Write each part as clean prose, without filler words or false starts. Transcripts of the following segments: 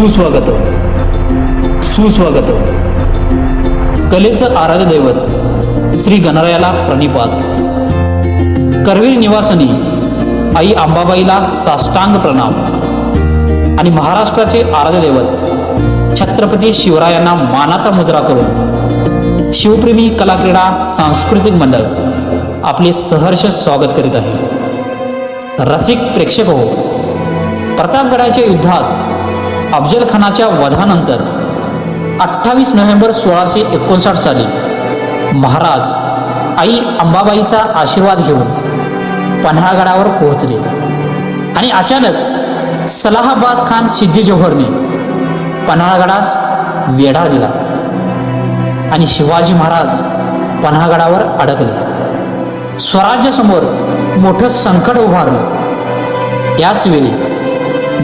सुस्वागतम सुस्वागतम. कलेचं आराध्य दैवत श्री गणरायाला प्रणिपात. करवीर निवासनी आई अंबाबाईला साष्टांग प्रणाम. आणि महाराष्ट्राचे आराध्य दैवत छत्रपती शिवरायांना मानाचा मुद्रा करून शिवप्रेमी कला क्रीडा सांस्कृतिक मंडळ आपले सहर्ष स्वागत करीत आहे. रसिक प्रेक्षक हो, प्रतापगडाच्या युद्धात अफजल खानाच्या वधानंतर 28 नोव्हेंबर 1659 साली महाराज आई अंबाबाईचा आशीर्वाद घेऊन पन्हाळगडावर पोहोचले आणि अचानक सलाहाबाद खान सिद्दी जोहरने पन्हाळगडास वेढा दिला आणि शिवाजी महाराज पन्हाळगडावर अडकले. स्वराज्यासमोर मोठं संकट उभारलं. त्याच वेळी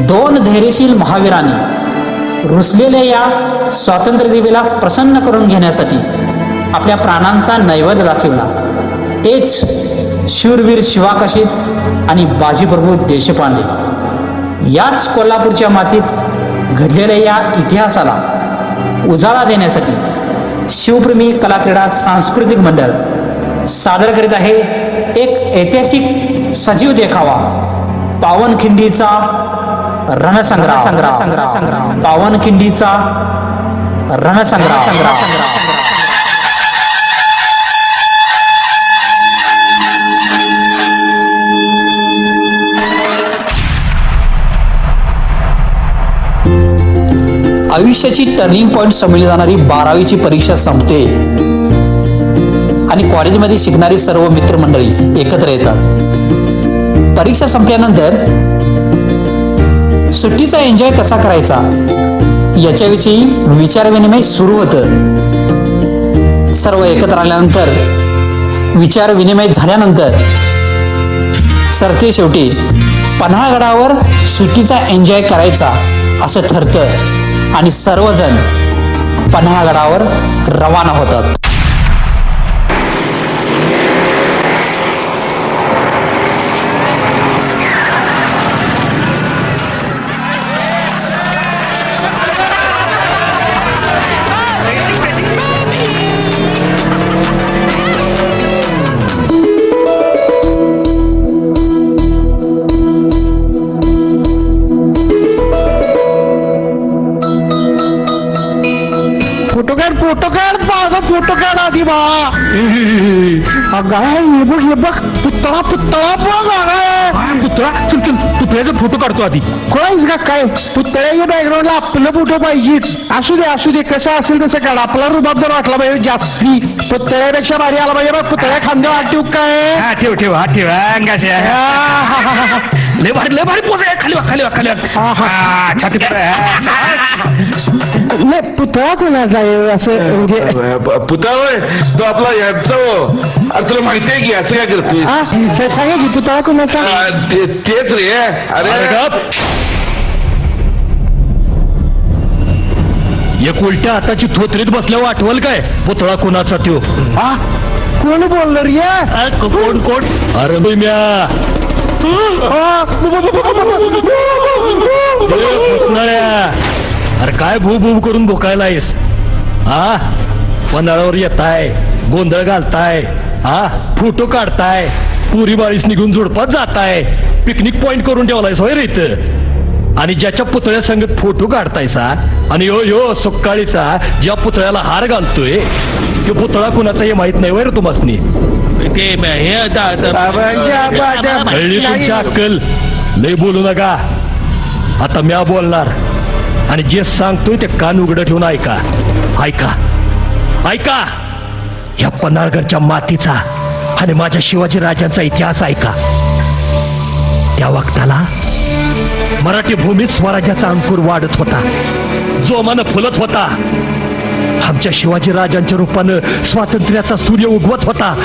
2 धैर्यशील महावीरांनी रुसलेल्या या स्वातंत्र्यदेवीला प्रसन्न करून घेण्यासाठी आपल्या प्राणांचा नैवेद्य दाखवला. तेच शूरवीर शिवाकाशीत आणि बाजीप्रभू देशपांडे. याच कोल्हापूरच्या मातीत घडलेल्या या इतिहासाला उजाळा देण्यासाठी शिवप्रेमी कला क्रीडा सांस्कृतिक मंडळ सादर करीत आहे एक ऐतिहासिक सजीव देखावा, पावनखिंडीचा रणसंग्राम. पावनखिंडीचा रणसंग्राम. आयुष्याची टर्निंग पॉइंट समजली जाणारी 12वीची परीक्षा संपते आणि कॉलेजमध्ये शिकणारी सर्व मित्रमंडळी एकत्र येतात. परीक्षा संपल्यानंतर सुट्टीचा एन्जॉय कसा करायचा याच्याविषयी विचारविनिमय सुरू होतं. सर्व एकत्र आल्यानंतर विचारविनिमय झाल्यानंतर सरते शेवटी पन्हाळगडावर सुट्टीचा एन्जॉय करायचा असं ठरतं आणि सर्वजण पन्हाळगडावर रवाना होतात. फोटो काढ आधी बा. अगाय हे बघ पुतळा बघ. अगाय पुतळा, चल चल पुतळ्याचा फोटो काढतो आधी. कोणाच का काय पुतळ्याच्या बॅकग्राऊंडला आपलं फोटो पाहिजेच. असू दे कसं असेल तसं काढ. आपला रुबाब जर वाटला पाहिजे जास्ती. पुतळ्यापेक्षा भारी आला पाहिजे बघ. पुतळ्या खांद्यावर हात ठेवू काय. ठेव हात ठेव. लय भारी पोच आहे. खाली छाती. नाही पुतळा कोणाचा आहे असं म्हणजे पुतळा होय तो आपला याचा हो. अरे तुला माहिती आहे की असं काय करतोय. सांगा की पुतळा कोणाचा. तेच रे. अरे एक उलट्या हाताची थोतरीत बसल्यावर आठवल काय पुतळा कोणाचा त्यो. कोण बोलणार या. कोण अरे म्या अरे काय भू करून भोकायला आहेस. पन्हाळावर येताय, गोंधळ घालताय, फोटो काढताय, पुरी बाळीस निघून झुडपात जाताय, पिकनिक पॉइंट करून ठेवलायस होय रे इथं. आणि ज्याच्या पुतळ्या संगत फोटो काढतायसा आणि यो सुकाळीचा ज्या पुतळ्याला हार घालतोय तो पुतळा कुणाचा हे माहित नाही वय रे तुम्हासनी. कळली तुमची अक्कल. लय बोलू नका. आता म्या बोलणार आणि जे सांगतोय ते कान उघडं ठेवून ऐका. या पन्हाळगडच्या मातीचा आणि माझ्या शिवाजी राजांचा इतिहास ऐका. त्या वक्ताला मराठी भूमीत स्वराज्याचा अंकुर वाढत होता, जोमानं फुलत होता. आमच्या शिवाजी राजांच्या रूपानं स्वातंत्र्याचा सूर्य उगवत होता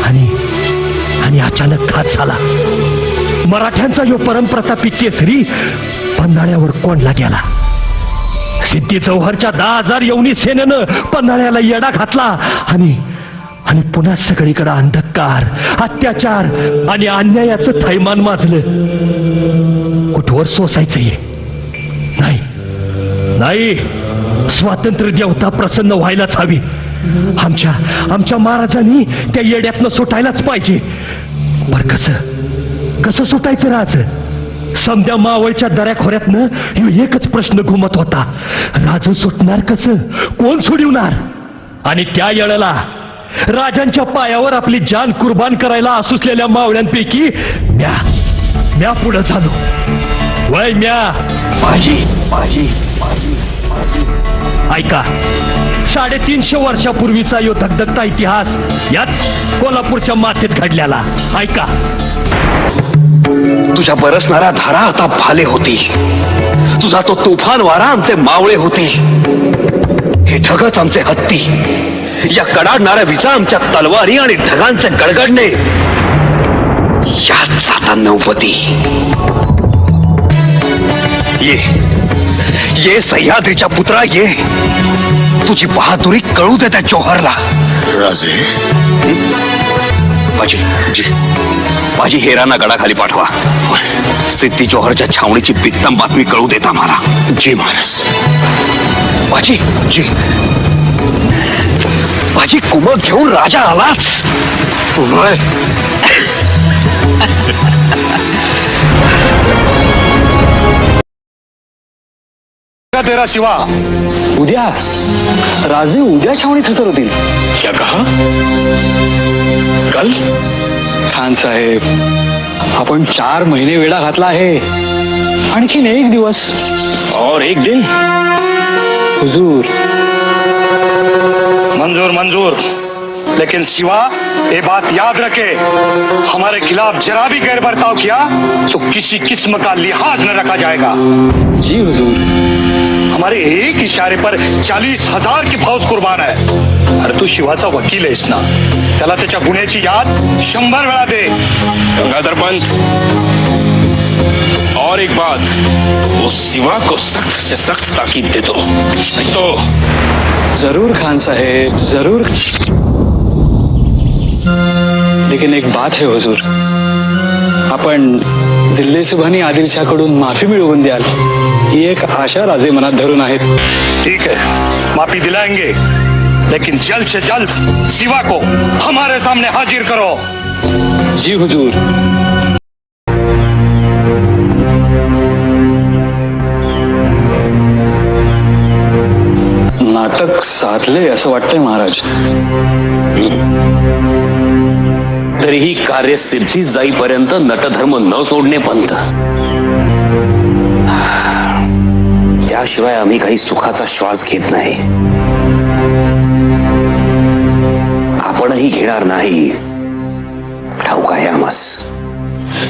आणि अचानक घात झाला. मराठ्यांचा यो परमप्रतापी केसरी पन्हाळ्यावर कोंडला गेला. सिद्धी चौहरच्या 10,000 यवनी सेनेनं पन्हाळ्याला येडा घातला आणि पुन्हा सगळीकडे अंधकार, अत्याचार आणि अन्यायाचं थैमान माजलं. कुठवर सोसायचं नाही. नाही, स्वातंत्र्य देवता प्रसन्न व्हायलाच हवी. आमच्या महाराजांनी त्या येड्यातनं सुटायलाच पाहिजे. बर कसं सुटायचं राज? समद्या मावळच्या दऱ्याखोऱ्यातनं ह्यो एकच प्रश्न घुमत होता, राज सुटणार कसं, कोण सोडवणार? आणि त्या येळेला राजांच्या पायावर आपली जान कुर्बान करायला असुसलेल्या मावळ्यांपैकी म्या पुढं झालो. वय म्या पाजी ऐका, 350 वर्षापूर्वीचा यो धगधगता इतिहास याच कोल्हापूरच्या माथेत घडलेला. ऐका. तुझ्या बरसणाऱ्या धारा आता भाले होती, तुझा तो तुफान वारा आमचे मावळे होते, हे ढगच आमचे हत्ती, या कडाडणाऱ्या विजा आमच्या तलवारी आणि ढगांचे गडगडणे यात जाता नौपती. ये सह्याद्रीच्या पुत्रा, ये तुझी बहादुरी कळू दे त्या जौहरला. राजे माझी हेरांना गडाखाली पाठवा. सिद्धी जौहरच्या छावणीची बित्तम बातमी कळू देता मला. जी महाराज. माझी कुमक घेऊन राजा आलाच. वय तेरा शिवा, उद्या राजे उद्या छावणीत हजर होतील. क्या कहा? कल? खान साहेब, आपण 4 महिने वेळा घातला आहे, आणखीन 1 दिवस और 1 दिन? हुजूर. मंजूर, लेकिन शिवा ये बात याद रखे, हमारे खिलाफ जरा भी गैर बर्ताव किया तो किसी किस्म का लिहाज न रखा जाएगा. जी हुजूर. हमारे एक इशारे पर 40,000 की फौज कुर्बान है. अरे तू शिवाचा वकील आहेस ना, त्याला त्याच्या गुन्ह्याची याद 100 वेळा दे. गंगाधर पंत, और एक बात, वो शिवा को सख्त से सख्त ताकीद दे दो, नहीं तो. जरूर खान साहेब, जरूर. लेकिन एक बात है हुजूर, आपण दिल्ली सुभानी आदिलशाहकडून माफी मिळवून द्याल ही एक आशा राजे मनात धरून आहेत. ठीक है, माफी दिलाएंगे, लेकिन जल्द से जल्द शिवा को हमारे सामने हाजिर करो. जी हुजूर. नाटक साधले असं वाटतंय महाराज. तरीही कार्यसिद्धी जाईपर्यंत नटधर्म न सोडणे पंत. त्याशिवाय आम्ही काही सुखाचा श्वास घेत नाही, आपणही घेणार नाही, ठाऊक आहे आम्हास.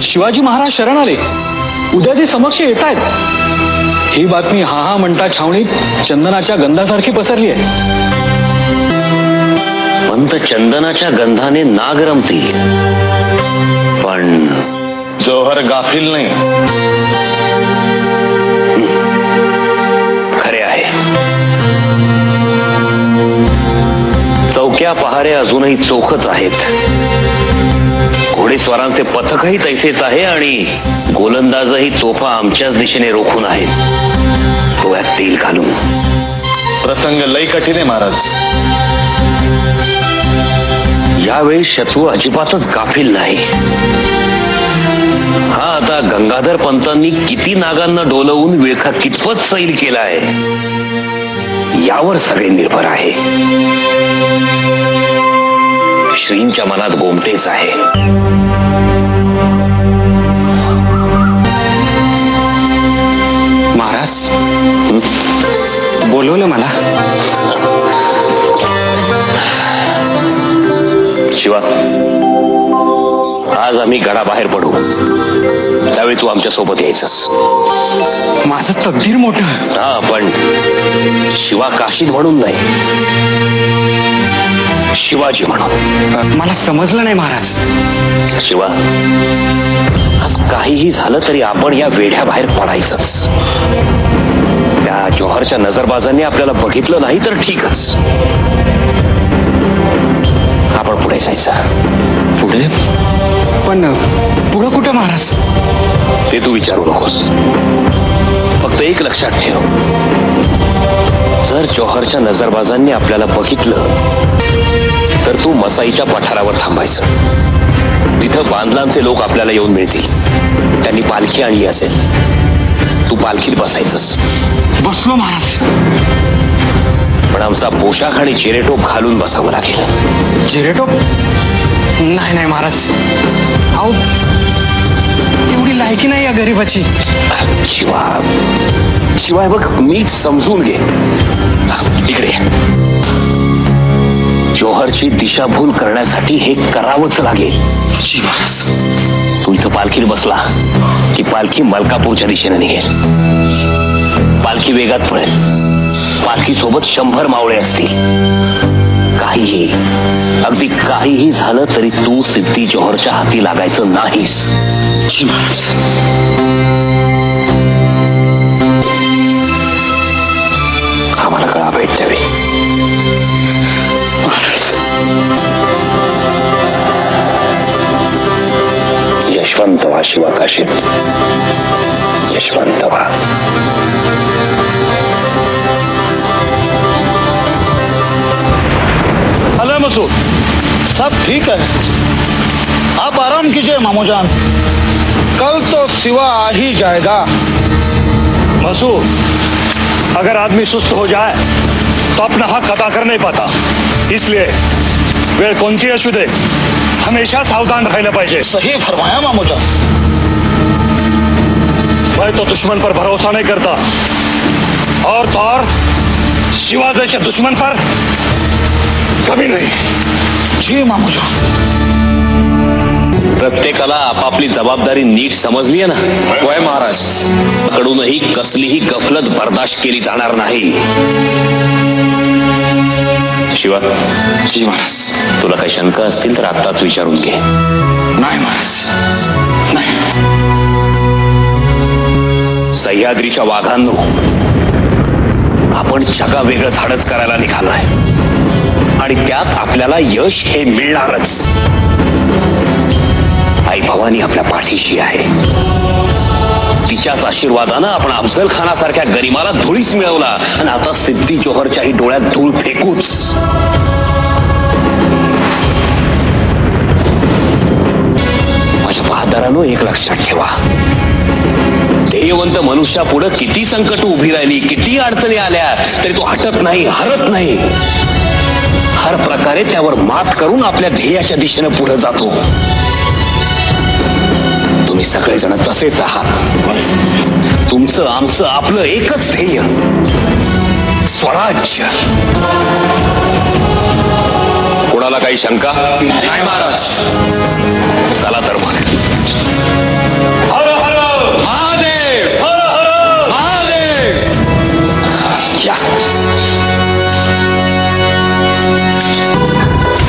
शिवाजी महाराज शरण आले, उद्या ते समक्ष येत आहेत. ही बातमी हा म्हणता छावणीत चंदनाच्या गंधासारखी पसरली आहे. पंत चंदनाच्या गंधाने नाग रमतील, पण जौहर गाफील नाही. खरे आहे. चौक्या पहारे अजूनही चोखच आहेत, घोडेस्वारांचे पथकही तैसेच आहे आणि गोलंदाजही तोफा आमच्याच दिशेने रोखून आहेत, डोळ्यात तेल घालून. प्रसंग लई कठीण आहे महाराज. यावेळी शत्रू अजिबातच गाफील नाही. हा आता गंगाधर पंतांनी किती नागांना डोलवून विळखा कितपत सैल केलाय यावर सगळे निर्भर आहे. श्रींच्या मनात गोमटेच आहे. महाराज बोलवलं मला. शिवा, आज आम्ही गडाबाहेर पडू, त्यावेळी तू आमच्या सोबत यायचंस. माझं तकदीर मोठं. हा, पण शिवा काशीद म्हणून नाही, शिवाजी म्हणून. मला समजलं नाही महाराज. शिवा, आज काहीही झालं तरी आपण या वेढ्या बाहेर पडायचंच. त्या जौहरच्या नजरबाजांनी आपल्याला बघितलं नाही तर ठीकच, आपण पुढे जायचं. पुढे? पण पुढं कुठं महाराज? ते तू विचारू नकोस. फक्त एक लक्षात ठेव, जर जौहरच्या नजरबाजांनी आपल्याला बघितलं तर तू मसाईच्या पठारावर थांबायचं. तिथं बांधलांचे लोक आपल्याला येऊन मिळतील. त्यांनी पालखी आणली असेल, तू पालखीत बसायचंस. बसलो महाराज. पण आमचा पोशाख आणि चिरेटोप घालून बसावं लागेल. जिरेटो नाही नाही महाराज, अहो एवढी लायकी नाही या गरीबाची. शिवाय बघ, नीट समजून घे. इकडे जौहरची दिशाभूल करण्यासाठी हे करावंच लागेल. तू इथं पालखीत बसला की पालखी मलकापूरच्या दिशेने निघेल. पालखी वेगात पळेल. पालखी सोबत 100 मावळे असतील. काहीही, अगदी काहीही झालं तरी तू सिद्धी जौहरच्या हाती लागायचं नाहीस. आम्हाला कळा भेट द्यावी. यशवंत व्हा शिवा काशीत, यशवंत व्हा. हेलो मसूद, सब ठीक है, आप आराम कीजिए मामूजान, कल तो सिवा आ ही जाएगा. मसूद, अगर आदमी सुस्त हो जाए तो अपना हक अदा कर नहीं पाता. इसलिए वेळ कोणती असू दे, हमेशा सावधान राहिलं पाहिजे. सही फरमाया मामूजान. मैं तो दुश्मन पर भरोसा नहीं करता, और तो और शिवाजी दुश्मन पर कभी नहीं. जी मामूजान. प्रत्येकाला आपापली जबाबदारी नीट समजली आहे ना? होय महाराज. कडूनही कसलीही गफलत बर्दाश्त केली जाणार नाही. शिवा. जी महाराज. तुला काही शंका असतील तर आत्ताच विचारून घे. नाही महाराज, नाही. सह्याद्रीच्या वाघांनो, आपण जगा वेगळं धाडस करायला निघालोय आणि त्यात आपल्याला यश हे मिळणारच. आई भवानी आपल्या पाठीशी आहे. तिच्याच आशीर्वादानं आपण अफजल खानासारख्या गरीबाला धुळीच मिळवला आणि आता सिद्धी जौहरच्याही डोळ्यात धूळ फेकूच. माझ्या बहादरानो, एक लक्षात ठेवा, ध्येयवंत मनुष्यापुढे किती संकट उभी राहिली, किती अडचणी आल्या तरी तो हटत नाही, हरत नाही. हर प्रकारे त्यावर मात करून आपल्या ध्येयाच्या दिशेने पुढे जातो. तुम्ही सगळेजण तसेच आहात. तुमचं, आमचं, आपलं एकच ध्येय, स्वराज्य. कोणाला काही शंका? नाही महाराज. चला तर मग. हर हर महादेव, हर हर महादेव. या.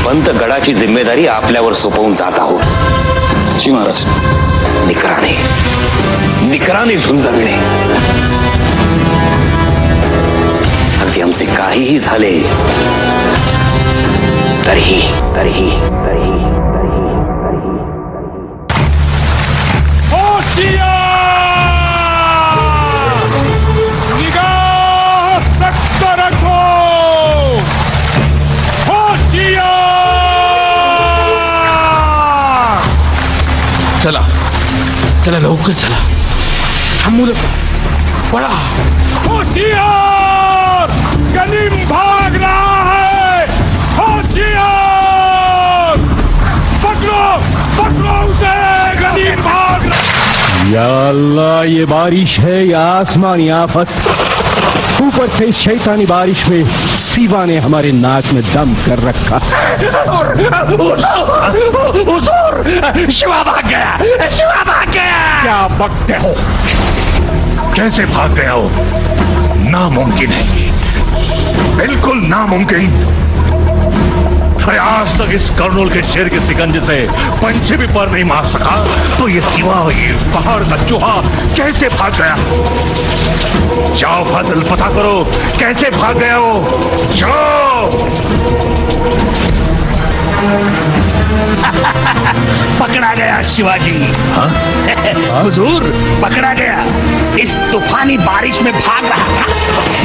पंत गडाची जिम्मेदारी आपल्यावर सोपवून जात आहोत. जी महाराज. निकराने, निकराने झुंजविणे. अगदी आमचे काहीही झाले तरीही तरीही तरीही तरीही तरीही निगाह सक्त रखो. चला चला, लवकर चला. थांबू पळा. होशियार, गनीम भाग रहा है. होशियार, पकड़ो पकड़ो उसे, गनीम भाग रहा. या अल्लाह, ये बारिश है या आसमानी आफत? ऊपर से इस शैतानी बारिश में सीवा ने हमारे नाक में दम कर रखा. शिवा भाग गया, शिवा भाग गया. क्या बकते हो? कैसे भाग गया हो? नामुमकिन है, बिल्कुल नामुमकिन. अरे आज तक इस कर्नूल के शेर के सिकंजे से पंछी भी पर नहीं मार सका, तो ये सिवा, ये पहाड़ का चूहा कैसे भाग गया? जाओ फाजिल, पता करो कैसे भाग गया हो. जाओ. पकड़ा गया शिवाजी. हुजूर, पकड़ा गया. इस तूफानी बारिश में भाग रहा था,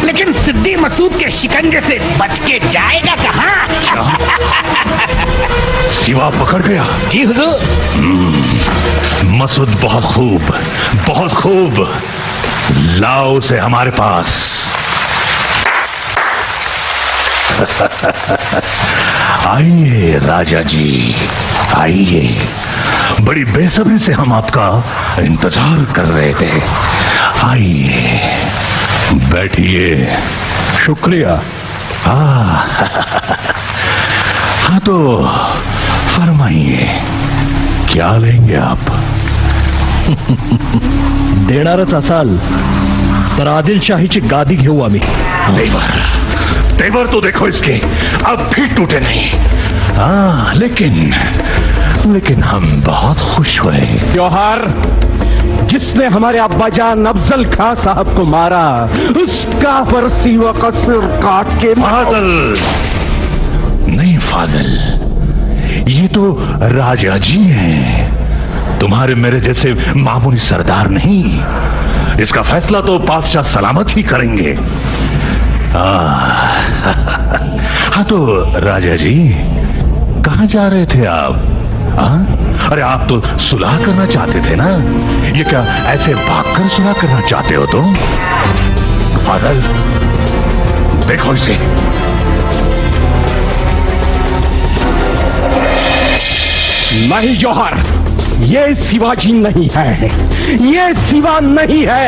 लेकिन सिद्दी मसूद के शिकंजे से बच के जाएगा कहाँ? सिवा पकड़ गया। जी हुजूर। मसूद बहुत खूब। लाओ उसे हमारे पास। आइए राजा जी, आइए। बड़ी बेसब्री से हम आपका इंतजार कर रहे थे। आइए, बैठिए। शुक्रिया। हाँ तो फरमाइए, क्या लेंगे आप? देणारच असाल तर आदिलशाहीची गादी घेऊ आम्ही। तेवर तो देखो इसके, अब भी टूटे नहीं। लेकिन हम बहुत खुश हुए। जौहर, जिसने हमारे अब्बाजान अफजल खां साहब को मारा, उसका बरसी व सिर काट के फाजल नहीं, फाजल, ये तो राजा जी हैं, तुम्हारे मेरे जैसे मामूली सरदार नहीं। इसका फैसला तो बादशाह सलामत ही करेंगे। हाँ तो राजा जी, कहाँ जा रहे थे आप? अरे आप तो सुलह करना चाहते थे ना? ये क्या ऐसे भागकर सुलह करना चाहते हो तुम? फाजल, देखो इसे। नहीं जौहर, ये शिवाजी नहीं है, ये शिवा नहीं है।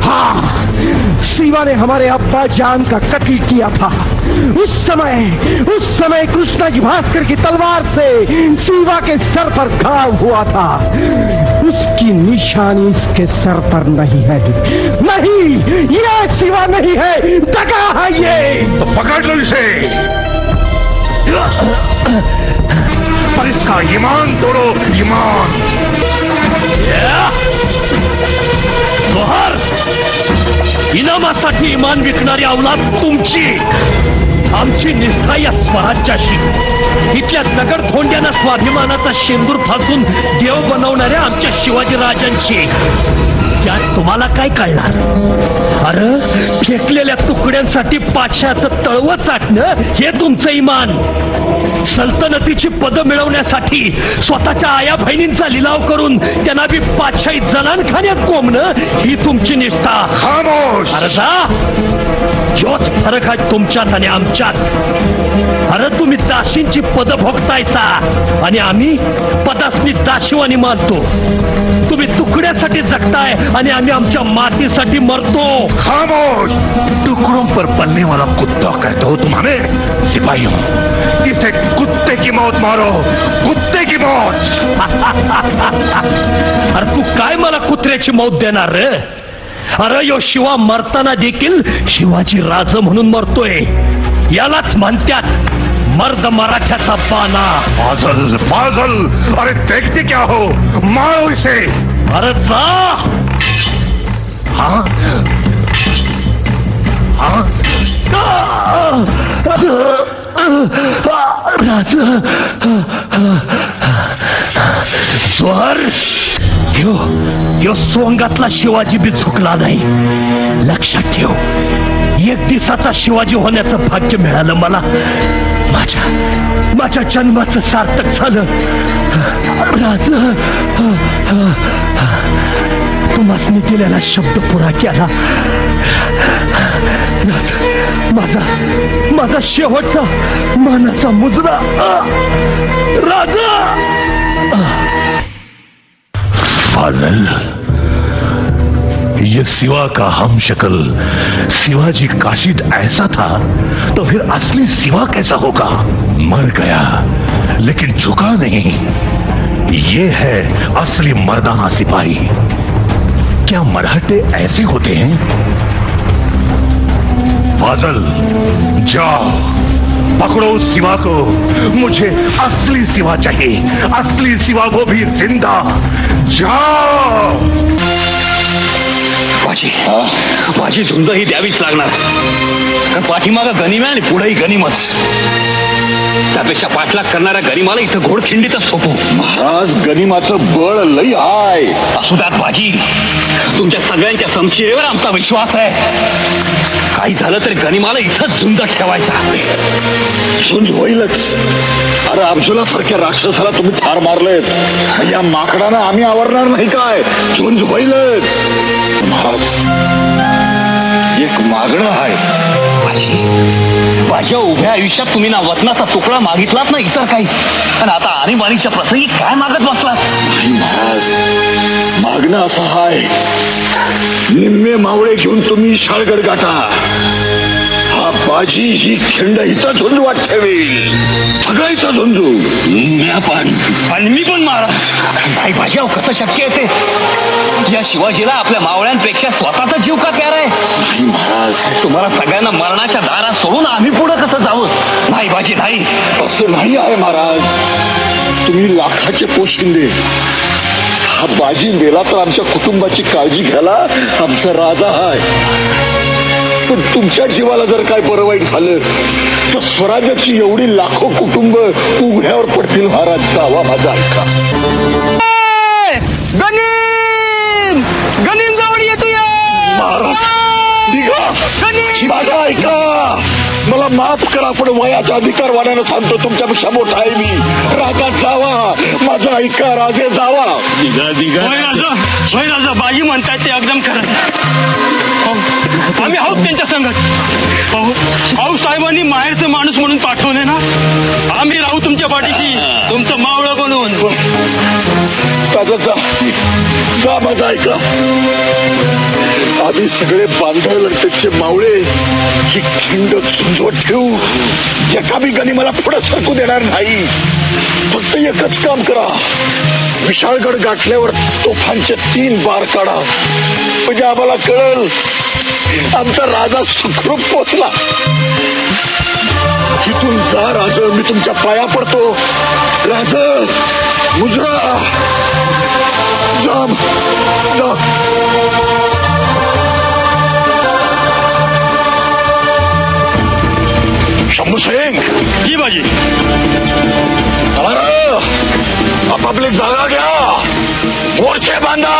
हाँ, शिवा ने हमारे अब्बा जान का कत्ल किया था। उस समय कृष्णाजी भास्कर की तलवार से शिवा के सर पर घाव हुआ था। उसकी निशानी इसके सर पर नहीं है। नहीं, ये शिवा नहीं है, दगा है ये। तो पकड़ लो इसे और इसका ईमान तोड़ो, ईमान। जोहर, इनामासाठी इमान विकणारी अवलाद तुमची। आमची निष्ठा या स्वराज्याशी, इथल्या दगडधोंड्यांना स्वाभिमानाचा शेंदूर फासून देव बनवणाऱ्या आमच्या शिवाजी राजांची, त्यात तुम्हाला काय कळणार? अरे, फेकलेल्या तुकड्यांसाठी पाचशाचं तळवं चाटणं हे तुमचं इमान। सल्तनतीची पदं मिळवण्यासाठी स्वतःच्या आया बहिणींचा लिलाव करून त्यांना बी पाचशाही जनानखान्यात कोंबणं ही तुमची निष्ठा। खामोश। अरे जा, ह्योच फरक आहे तुमच्यात आणि आमच्यात। अरे तुम्ही दासींची पद भोगतायचा आणि आम्ही पदासनी दाशिवानी मानतो। तुम्ही तुकड्यासाठी जगताय आणि आम्ही आमच्या मातीसाठी मरतो। खामोश। टुकड़ों पर पलने वाला कुत्ता कहते हो तुम हमें? सिपाहियों, इसे कुत्ते की मौत मारो, कुत्ते की मौत। अरे तू काय मला कुत्र्याची मौत देणार रे? अरे यो शिवा मरताना देखील शिवाजी राज म्हणून मरतोय। यालाच म्हणतात मर्द मराठ्याचा पाना। फाजल, फाजल, अरे देखते क्या हो, मारो इसे। अरे जा। हाँ हाँ, राज, जोहर, यो सोंगातला शिवाजी बी चुकला नाही। लक्षात ठेव, एक दिवसाचा शिवाजी होण्याचं भाग्य मिळालं मला। माझ्या जन्माचं सार्थक झालं। राज, तुम्हासनी दिलेला शब्द पुरा केला। राज, माझा शेवटचा मानाचा मुजरा। राजा। फाजल, ये सिवा का हम शक्ल शिवाजी काशिद ऐसा था तो फिर असली सिवा कैसा होगा? मर गया लेकिन झुका नहीं। ये है असली मर्दाना सिपाही। क्या मराठे ऐसे होते हैं? फाजल, जाओ पकड़ो उस सिवा को। मुझे असली सिवा चाहिए, असली सिवा, वो भी जिंदा। जाओ। माझी झुंज ही द्यावीच लागणार, कारण पाठीमागं गनिम आहे आणि पुढेही गनिमच। त्यापेक्षा पाठलाग करणाऱ्या गनिमाला इथं घोडखिंडीतच थोपू. महाराज गनिमाचं बळ लई आहे. असू द्यात बाजी, तुमच्या सगळ्यांच्या समशिरेवर आमचा विश्वास आहे. काही झालं तरी गनिमाला इथंच झुंज ठेवायचा. झुंज होईलच. अरे अब्दुल्ला सारख्या राक्षसाला तुम्ही ठार मारलेत, या माकडानं आम्ही आवरणार नाही काय? झुंज होईलच. महाराज, एक मागणं आहे. माझ्या उभ्या आयुष्यात तुम्ही ना वतनाचा तुकडा मागितलात ना इतर काही, आणि आता आणीबाणीच्या प्रसंगी काय मागत बसलात? नाही महाराज, मागणं असं आहे, निम्मे मावळे घेऊन तुम्ही शाळगड गाठा. हा बाजी ही खिंड हिचा झुंजवाट ठेवेल. सगळ्याचा झुंजू. आणि मी पण मारा. नाही बाजी, अहो कसं शक्य आहे ते? या शिवाजीला आपल्या मावळ्यांपेक्षा स्वतःचा जीव का प्यारा आहे? नाही महाराज, तुम्हाला सगळ्यांना मरणाच्या दारात सोडून आम्ही पुढे कसं जावं? नाही बाजी नाही. असं नाही आहे महाराज. तुम्ही लाखाचे पोशिंदे. हा बाजी मेला तर आमच्या कुटुंबाची काळजी घ्यायला आमचा राजा आहे. पण तुमच्या जीवाला जर काय बरं वाईट झालं तर स्वराज्याची एवढी लाखो कुटुंब उघड्यावर पडतील. महाराज, जावा माझा ऐका. गनीम जवळ येतोय. महाराज निघा. माझा ऐका. मला माफ करा, पण वयाच्या अधिकारवाण्यानं सांगतो, तुमच्यापेक्षा मोठा आहे मी. राजा जावा. माझा ऐका, राजे जावा. होय राजा, बाजी म्हणतायत ते एकदम खरं. आम्ही आहोत त्यांच्या संगत. भाऊ साहेबांनी माहेरचं माणूस म्हणून पाठवले ना, आम्ही राहू तुमच्या पाठीशी, तुमचं मावळं बनवून. राजा जा माझा ऐका. आम्ही सगळे बांधव लढतेचे मावळे ही खिंड झुंजवत ठेवू. एका बी गनिमाला पुढे सरकू देणार नाही. फक्त एकच काम करा, विशाळगड गाठल्यावर तोफांचे 3 बार काढा, म्हणजे आम्हाला कळल आमचा राजा सुखरूप पोचला. इथून जा राज, मी तुमच्या पाया पडतो. राज मुजरा, जा जा. शंभू सिंग. जी बाजी. आपापली जागा घ्या. मोर्चे बांधा.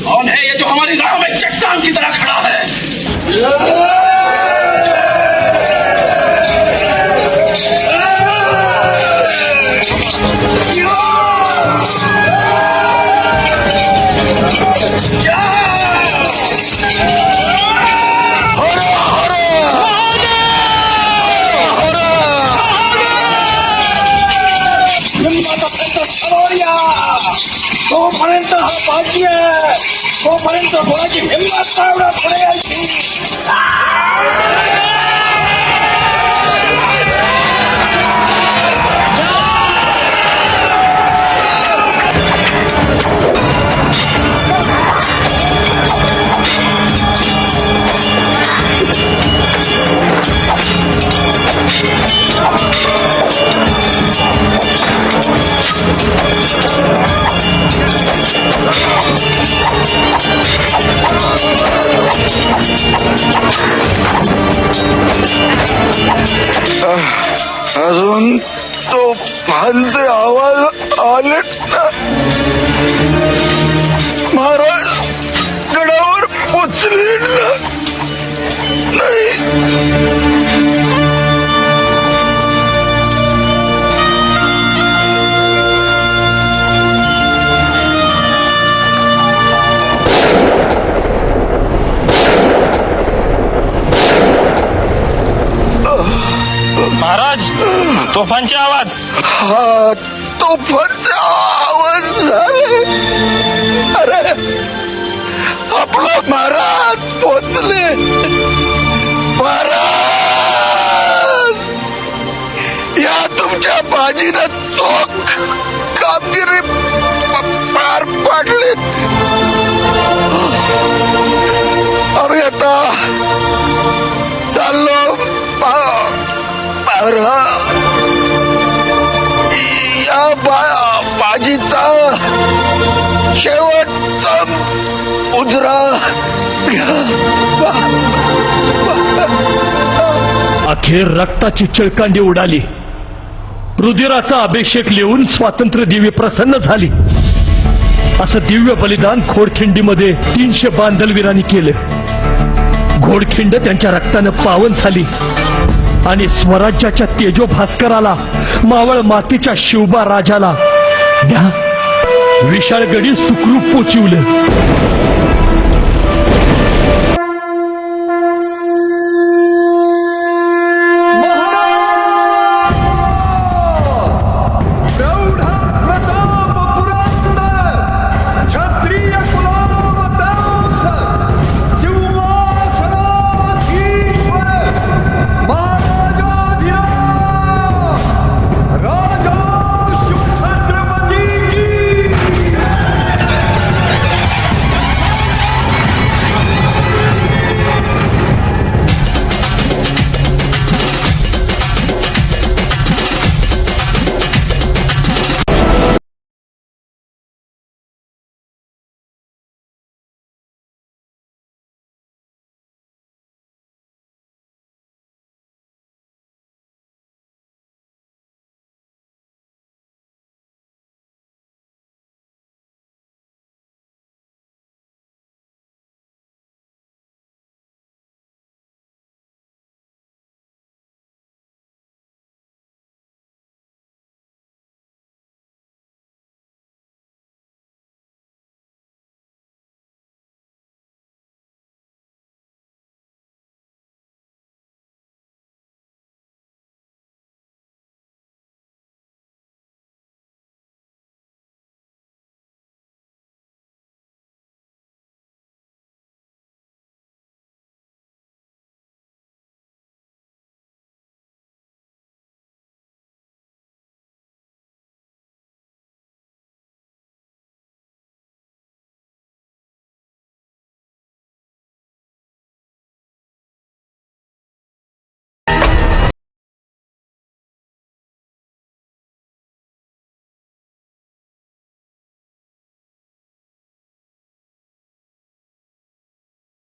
कौन है ये जो हमारी राह में चट्टान की तरह खड़ा है? तोपर्यंत हा बाजी आहे. तोपर्यंत कोणाची हिंमत नाही पुढे यायची. अजून तो फांचे आवाज आले ना. महाराज गडावर पोचले ना. नाही. महाराज, तोफांचे आवाज. हा तोफांचा आवाज झाले. अरे आपला महाराज पोचले. बाजीनं चोख कामगिरी पार पाडली. आम्ही आता चाललो या बाजीचा शेवटचा उजरा. अखेर रक्ताची चिळकांडी उडाली. रुधिराचा अभिषेक लिहून स्वातंत्र्य देवी प्रसन्न झाली. असं दिव्य बलिदान घोडखिंडीमध्ये 300 बांधलवीरांनी केलं. घोडखिंड त्यांच्या रक्तानं पावन झाली आणि स्वराज्याच्या तेजो भास्कराला, मावळ मातीच्या शिवबा राजाला विशाळगडी सुखरूप पोचिवलं.